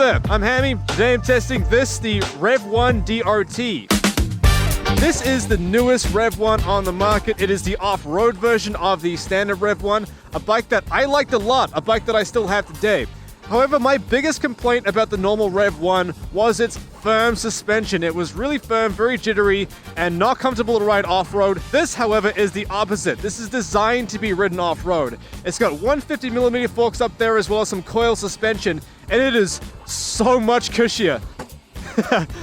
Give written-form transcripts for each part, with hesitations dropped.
there, I'm Hammy. Today I'm testing this, the Revv1 DRT. This is the newest Revv1 on the market. It is the off-road version of the standard Revv1, a bike that I liked a lot, a bike that I still have today. However, my biggest complaint about the normal Revv1 was its firm suspension. It was really firm, very jittery, and not comfortable to ride off-road. This, however, is the opposite. This is designed to be ridden off-road. It's got 150mm forks up there as well as some coil suspension, and it is so much cushier.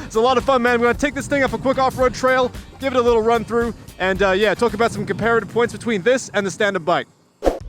It's a lot of fun, man. I'm going to take this thing up a quick off-road trail, give it a little run through, and yeah, talk about some comparative points between this and the standard bike.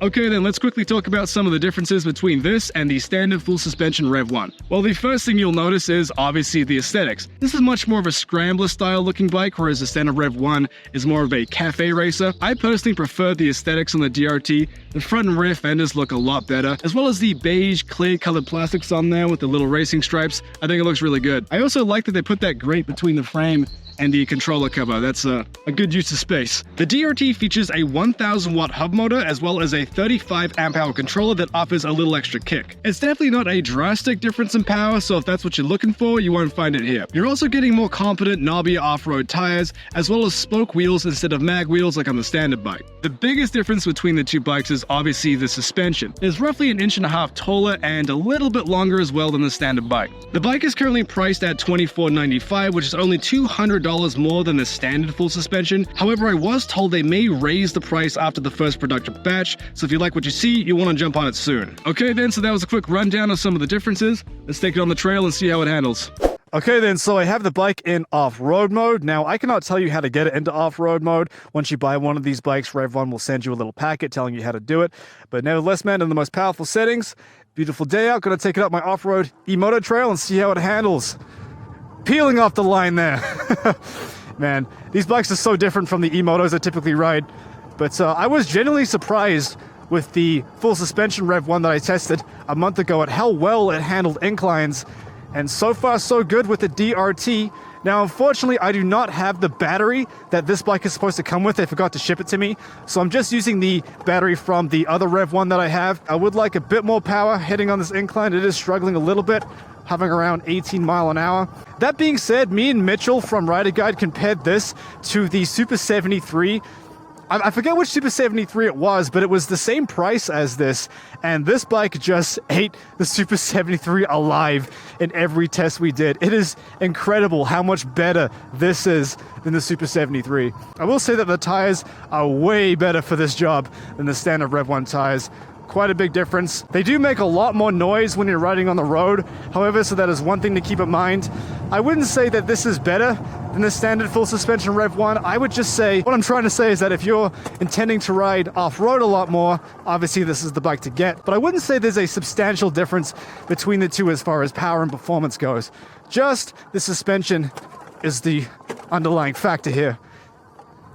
Okay then, let's quickly talk about some of the differences between this and the standard full suspension Revv1. Well, the first thing you'll notice is obviously the aesthetics. This is much more of a scrambler style looking bike, whereas the standard Revv1 is more of a cafe racer. I personally prefer the aesthetics on the DRT. The front and rear fenders look a lot better, as well as the beige clear colored plastics on there with the little racing stripes. I think it looks really good. I also like that they put that grate between the frame and the controller cover. That's a good use of space. The DRT features a 1000 watt hub motor as well as a 35 amp hour controller that offers a little extra kick. It's definitely not a drastic difference in power, so if that's what you're looking for, you won't find it here. You're also getting more competent, knobbier off-road tires, as well as spoke wheels instead of mag wheels like on the standard bike. The biggest difference between the two bikes is obviously the suspension. It's roughly 1.5 inches taller and a little bit longer as well than the standard bike. The bike is currently priced at $24.95, which is only $200 more than the standard full suspension. However, I was told they may raise the price after the first production batch, so if you like what you see, you want to jump on it soon. Okay then, so that was a quick rundown of some of the differences. Let's take it on the trail and see how it handles. Okay then, so I have the bike in off-road mode. Now, I cannot tell you how to get it into off-road mode. Once you buy one of these bikes, Revv1 will send you a little packet telling you how to do it. But nevertheless, man, in the most powerful settings, beautiful day out, gonna take it up my off-road e-moto trail and see how it handles. Peeling off the line there. Man, these bikes are so different from the e-motos I typically ride. But I was genuinely surprised with the full suspension Revv1 that I tested a month ago at how well it handled inclines. And so far, so good with the DRT. Now, unfortunately, I do not have the battery that this bike is supposed to come with. They forgot to ship it to me. So I'm just using the battery from the other Revv1 that I have. I would like a bit more power heading on this incline. It is struggling a little bit, hovering around 18 miles an hour. That being said, me and Mitchell from Rider Guide compared this to the Super 73. I forget which Super 73 it was, but it was the same price as this, and this bike just ate the Super 73 alive in every test we did. It is incredible how much better this is than the Super 73. I will say that the tires are way better for this job than the standard Revv1 tires. Quite a big difference. They do make a lot more noise when you're riding on the road, however, so that is one thing to keep in mind. I wouldn't say that this is better than the standard full suspension Revv1. I would just say, what I'm trying to say is that if you're intending to ride off-road a lot more, obviously this is the bike to get. But I wouldn't say there's a substantial difference between the two as far as power and performance goes. Just the suspension is the underlying factor here.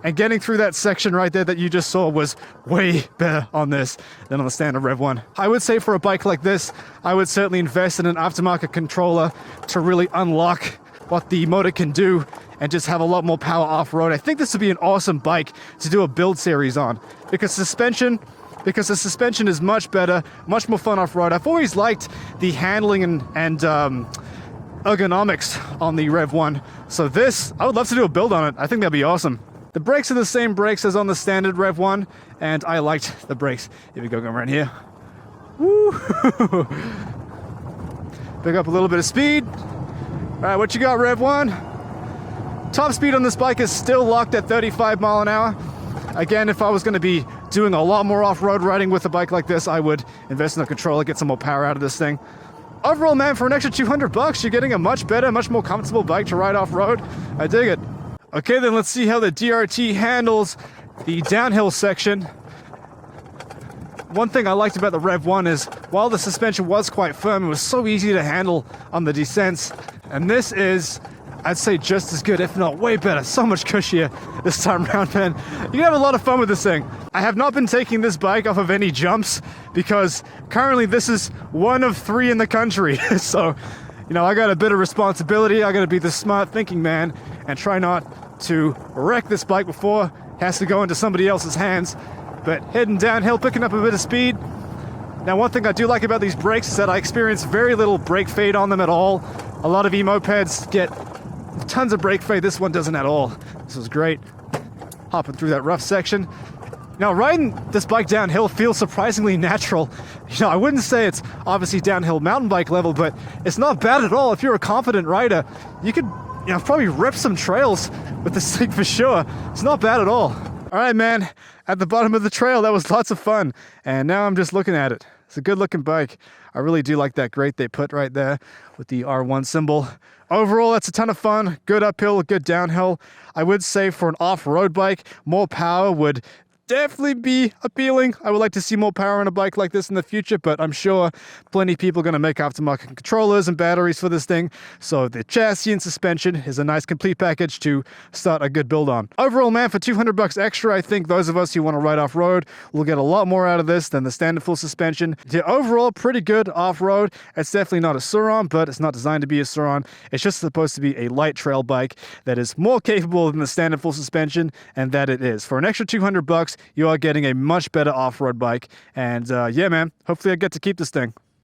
And getting through that section right there that you just saw was way better on this than on the standard Revv1. I would say for a bike like this, I would certainly invest in an aftermarket controller to really unlock what the motor can do and just have a lot more power off-road. I think this would be an awesome bike to do a build series on because the suspension is much better, much more fun off-road. I've always liked the handling and ergonomics on the Revv1. So this, I would love to do a build on it. I think that'd be awesome. The brakes are the same brakes as on the standard Revv1, and I liked the brakes. Here we go, going right here. Woo! Pick up a little bit of speed. All right, what you got, Revv1? Top speed on this bike is still locked at 35 miles an hour. Again, if I was going to be doing a lot more off-road riding with a bike like this, I would invest in a controller, get some more power out of this thing. Overall, man, for an extra $200, you're getting a much better, much more comfortable bike to ride off-road. I dig it. Okay, then let's see how the DRT handles the downhill section. One thing I liked about the Revv1 is, while the suspension was quite firm, it was so easy to handle on the descents. And this is, I'd say, just as good, if not way better. So much cushier this time around, man. You can have a lot of fun with this thing. I have not been taking this bike off of any jumps because currently this is one of 3 in the country. So, you know, I got a bit of responsibility. I got to be the smart thinking man and try not to wreck this bike before it has to go into somebody else's hands. But heading downhill, picking up a bit of speed, Now, one thing I do like about these brakes is that I experience very little brake fade on them at all. A lot of e-mopeds get tons of brake fade. This one doesn't at all. This was great. Hopping through that rough section. Now, riding this bike downhill feels surprisingly natural. I wouldn't say it's obviously downhill mountain bike level, but it's not bad at all. If you're a confident rider, you could, probably rip some trails with this thing for sure. It's not bad at all. All right, man, at the bottom of the trail, that was lots of fun. And now I'm just looking at it. It's a good looking bike. I really do like that grate they put right there with the R1 symbol. Overall, that's a ton of fun. Good uphill, good downhill. I would say for an off-road bike, more power would definitely be appealing. I would like to see more power on a bike like this in the future, but I'm sure plenty of people are going to make aftermarket controllers and batteries for this thing. So the chassis and suspension is a nice complete package to start a good build on. Overall, man, for $200 extra, I think those of us who want to ride off-road will get a lot more out of this than the standard full suspension. The overall, pretty good off-road. It's definitely not a Sur-Ron, but it's not designed to be a Sur-Ron. It's just supposed to be a light trail bike that is more capable than the standard full suspension, and that it is. For an extra $200, you are getting a much better off-road bike. And yeah, man, hopefully I get to keep this thing.